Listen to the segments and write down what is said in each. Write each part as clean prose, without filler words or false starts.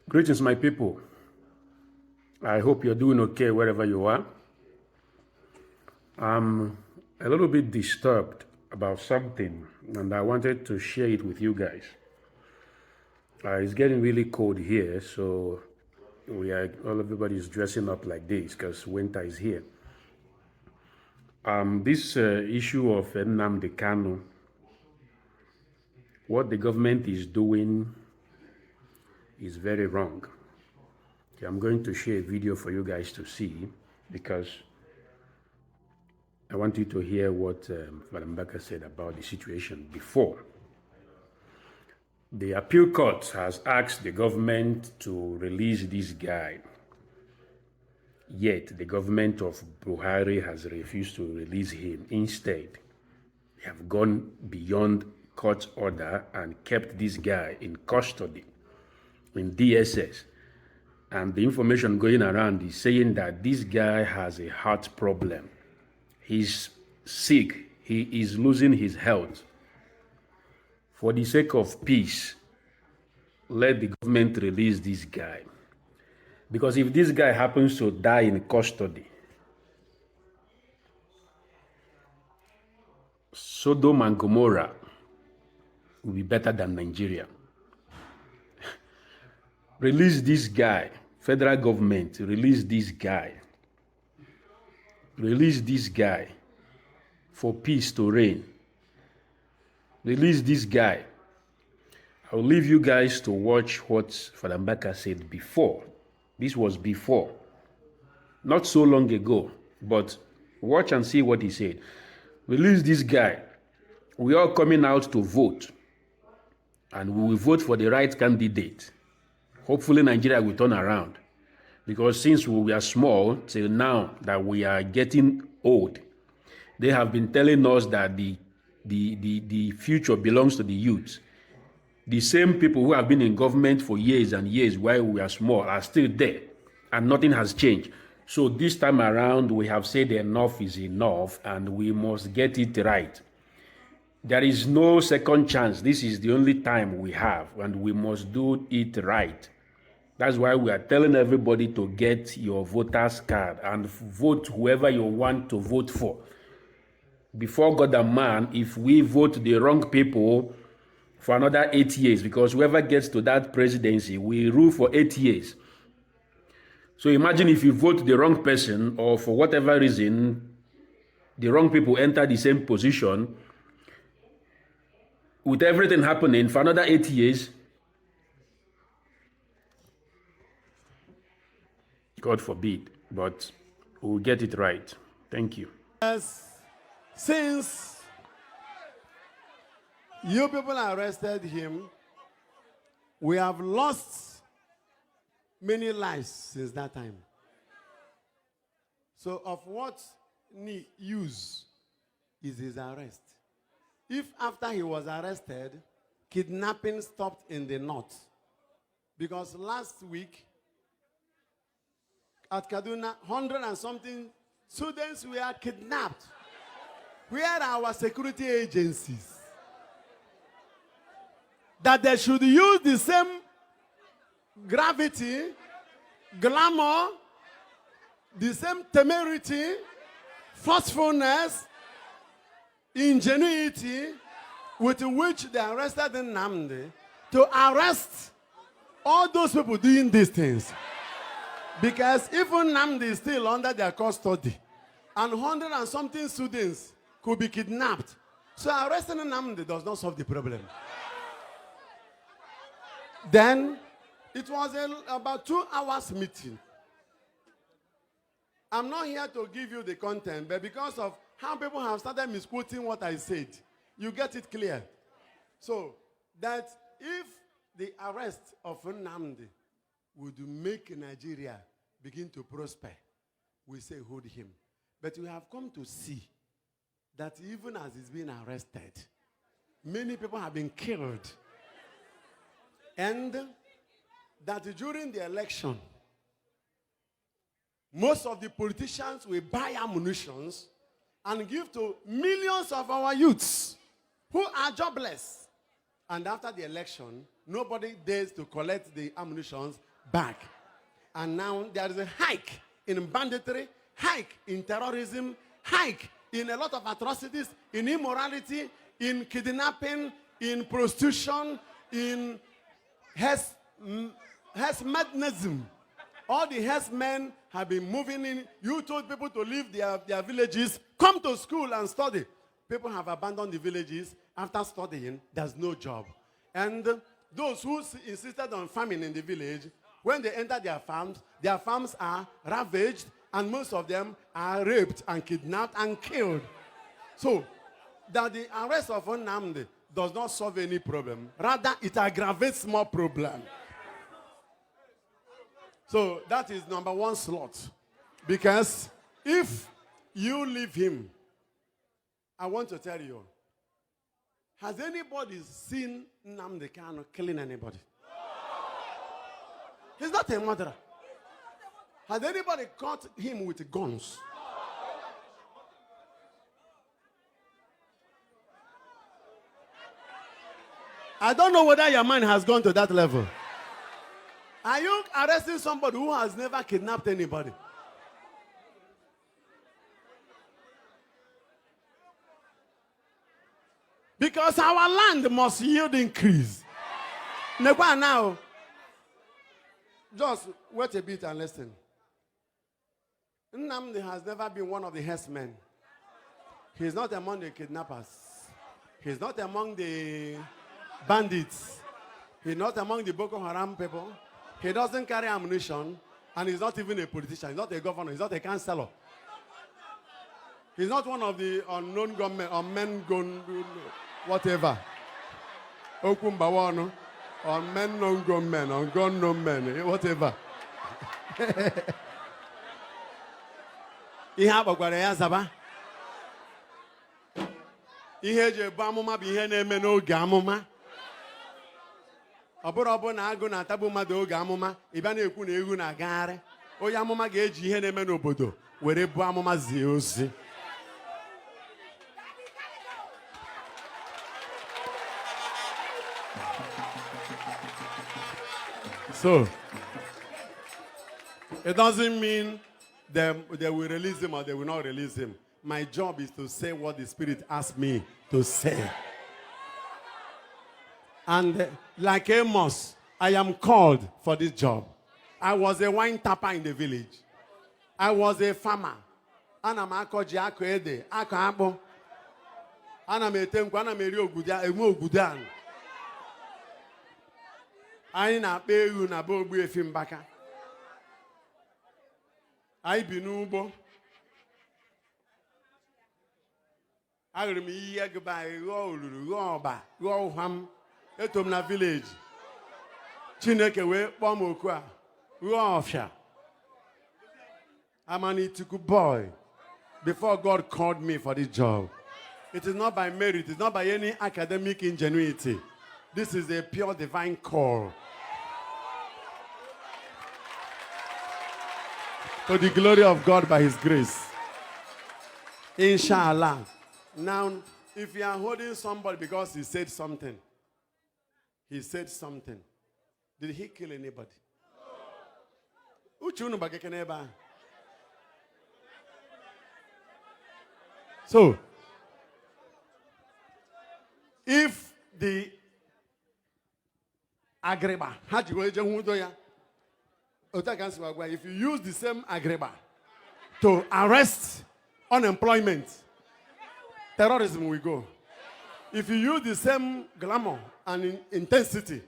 Greetings, my people. I hope you're doing okay wherever you are. I'm a little bit disturbed about something, and I wanted to share it with you guys. It's getting really cold here, so everybody's dressing up like this because winter is here. This issue of Nnamdi Kanu, what the government is doing is very wrong. Okay, I'm going to share a video for you guys to see because I want you to hear what Mbaka said about the situation before. The appeal court has asked the government to release this guy, yet the government of Buhari has refused to release him. Instead, they have gone beyond court order and kept this guy in custody in DSS. And the information going around is saying that this guy has a heart problem. He's sick. He is losing his health. For the sake of peace, let the government release this guy. Because if this guy happens to die in custody, Sodom and Gomorrah will be better than Nigeria. Release this guy. Federal government, release this guy. Release this guy for peace to reign. Release this guy. I'll leave you guys to watch what Father Mbaka said before. This was before. Not so long ago, but watch and see what he said. Release this guy. We are coming out to vote, and we will vote for the right candidate. Hopefully Nigeria will turn around, because since we were small till now that we are getting old, they have been telling us that the future belongs to the youth. The same people who have been in government for years and years while we are small are still there, and nothing has changed. So this time around, we have said enough is enough, and we must get it right. There is no second chance. This is the only time we have, and we must do it right. That's why we are telling everybody to get your voter's card and vote whoever you want to vote for. Before God and man, if we vote the wrong people for another 8 years, because whoever gets to that presidency will rule for 8 years. So imagine if you vote the wrong person, or for whatever reason, the wrong people enter the same position, with everything happening for another 8 years, God forbid, but we'll get it right. Thank you. Since you people arrested him, we have lost many lives since that time. So of what use is his arrest? If after he was arrested, kidnapping stopped in the north, because last week at Kaduna, 100 and something students were kidnapped. Where are our security agencies? That they should use the same gravity, glamour, the same temerity, forcefulness, ingenuity with which they arrested Nnamdi to arrest all those people doing these things. Because even Nnamdi is still under their custody, and 100 and something students could be kidnapped. So arresting Nnamdi does not solve the problem. Then it was about 2 hours meeting. I'm not here to give you the content, but because of how people have started misquoting what I said, you get it clear. So that if the arrest of Nnamdi would make Nigeria begin to prosper, we say hold him. But we have come to see that even as he's being arrested, many people have been killed. And that during the election, most of the politicians will buy ammunition and give to millions of our youths who are jobless. And after the election, nobody dares to collect the ammunition back. And now there is a hike in banditry, hike in terrorism, hike in a lot of atrocities, in immorality, in kidnapping, in prostitution, in herdsmanism. All the herdsmen have been moving in. You told people to leave their villages, come to school and study. People have abandoned the villages. After studying, there's no job. And those who insisted on farming in the village, when they enter their farms are ravaged, and most of them are raped and kidnapped and killed. So, that the arrest of Nnamdi does not solve any problem. Rather, it aggravates more problem. So, that is number one slot. Because if you leave him, I want to tell you, has anybody seen Nnamdi Kanu killing anybody? He's not a murderer. Has anybody caught him with guns? I don't know whether your mind has gone to that level. Are you arresting somebody who has never kidnapped anybody? Because our land must yield increase. Now, just wait a bit and listen. Nnamdi has never been one of the herdsmen. He's not among the kidnappers. He's not among the bandits. He's not among the Boko Haram people. He doesn't carry ammunition. And he's not even a politician. He's not a governor. He's not a councillor. He's not one of the unknown gunmen, unmen gun, whatever. Okumbawano, unmen non gunmen, ungun no men, whatever. Ihe agbakwara ya zaba. Ihe eji ebu amụma bụ ihe na-eme n'oge amụma. Ọ bụrụ na agụ na-atagbu mmadụ oge amụma, ị bịa na-ekwu na ewu na-agagharị. Onye amụma ga-eji ihe na-eme n'obodo were bu amụma zie ozi. So, it doesn't mean they will release him or they will not release him. My job is to say what the Spirit asked me to say. And like Amos, I am called for this job. I was a wine tapper in the village. I was a farmer. Ana m akọ ji akọ ede, akọ akpụ. Ana m ete nkwa, ana m eri oguda, eme oguda. Anyị na-akpa ewu na be Ogbuefi Mbaka. Anyị bi n'ugbo. Agụrụ m iyi egbe anyị ghọọ olulu, ghọọ ọba, ghọọ ụham. Eto m na village. Chineke wee kpọọ m oku a, ghọọ ọfịa. I'm an Itiku boy before God called me for this job. It is not by merit, it is not by any academic ingenuity. This is a pure divine call. To the glory of God by His grace. Inshallah. Now, if you are holding somebody because he said something, did he kill anybody? So, if the agreba, if you use the same agreba to arrest unemployment, terrorism will go. If you use the same glamour and intensity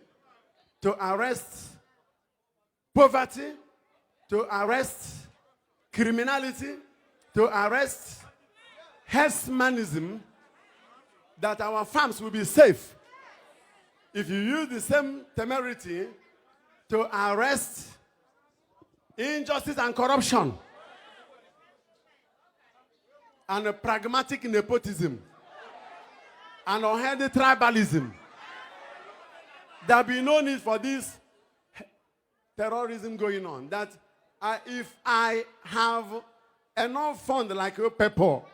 to arrest poverty, to arrest criminality, to arrest herdsmanism, that our farms will be safe. If you use the same temerity to arrest injustice and corruption, and a pragmatic nepotism, and unhealthy tribalism, there will be no need for this terrorism going on. That if I have enough fund like your people,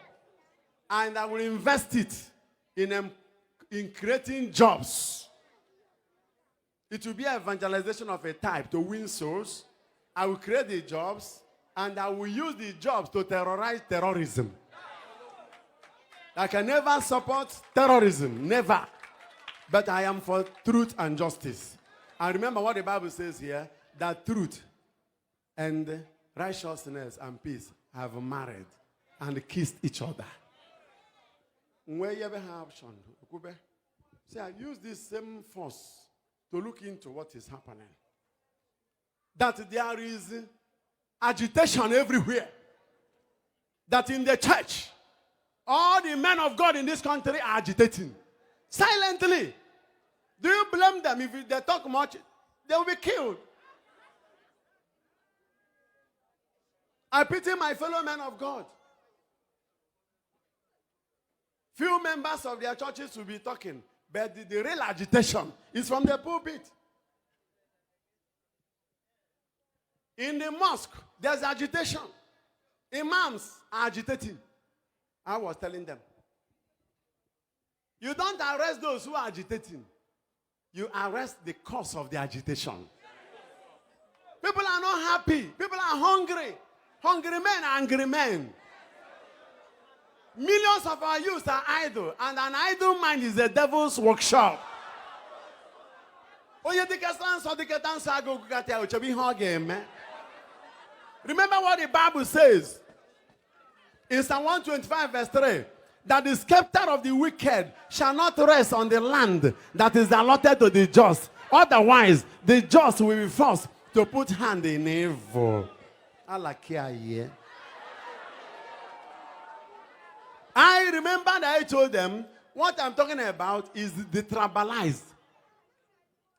and I will invest it in creating jobs, It will be evangelization of a type to win souls. I will create the jobs, and I will use the jobs to terrorize terrorism. I can never support terrorism, never. But I am for truth and justice. And remember what the Bible says here, that truth and righteousness and peace have married and kissed each other. Where you ever have option, say I use this same force to look into what is happening. That there is agitation everywhere. That in the church, all the men of God in this country are agitating. Silently. Do you blame them? If they talk much, they will be killed. I pity my fellow men of God. Few members of their churches will be talking, but the real agitation is from the pulpit. In the mosque, there's agitation. Imams are agitating. I was telling them, you don't arrest those who are agitating. You arrest the cause of the agitation. People are not happy. People are hungry. Hungry men are angry men. Millions of our youth are idle, and an idle mind is the devil's workshop. Remember what the Bible says in Psalm 125 verse 3, that the scepter of the wicked shall not rest on the land that is allotted to the just. Otherwise, the just will be forced to put hand in evil. I remember that I told them, what I'm talking about is the tribalized.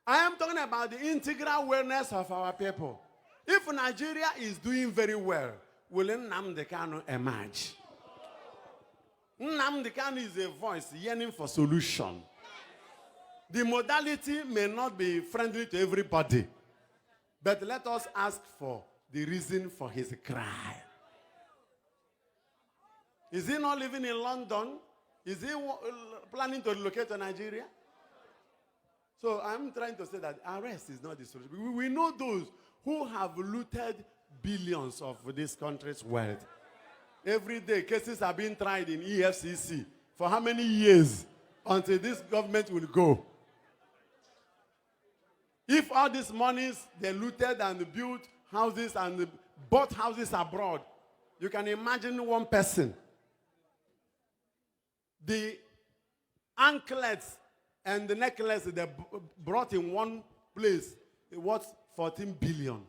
I am talking about the integral wellness of our people. If Nigeria is doing very well, will Nnamdi Kanu emerge? Nnamdi Kanu is a voice yearning for solution. The modality may not be friendly to everybody, but let us ask for the reason for his cry. Is he not living in London? Is he planning to relocate to Nigeria? So I'm trying to say that arrest is not the solution. We know those who have looted billions of this country's wealth. Every day, cases are being tried in EFCC. For how many years? Until this government will go. If all these monies, they looted and built houses and bought houses abroad, you can imagine one person. The anklets and the necklace they brought in one place, it was 14 billion.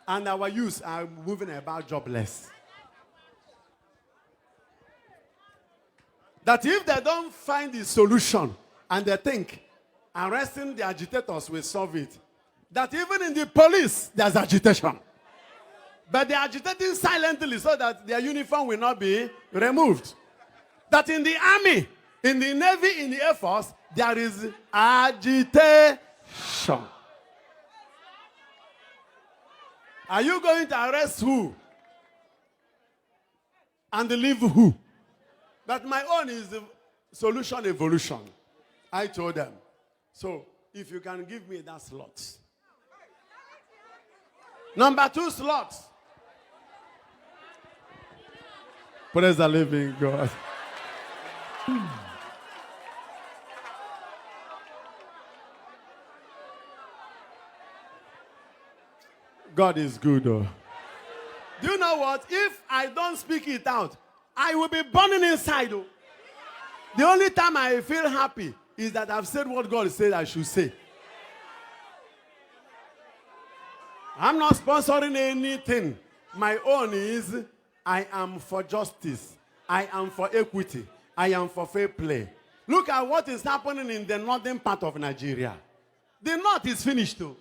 And our youth are moving about jobless. That if they don't find the solution and they think arresting the agitators will solve it, that even in the police there's agitation. But they are agitating silently so that their uniform will not be removed. That in the army, in the navy, in the air force, there is agitation. Are you going to arrest who? And leave who? But my own is the solution evolution. I told them. So, if you can give me that slot. Number 2 slot. Praise the living God. God is good, though. Do you know what? If I don't speak it out, I will be burning inside, though. The only time I feel happy is that I've said what God said I should say. I'm not sponsoring anything. My own is, I am for justice. I am for equity. I am for fair play. Look at what is happening in the northern part of Nigeria. The north is finished, too.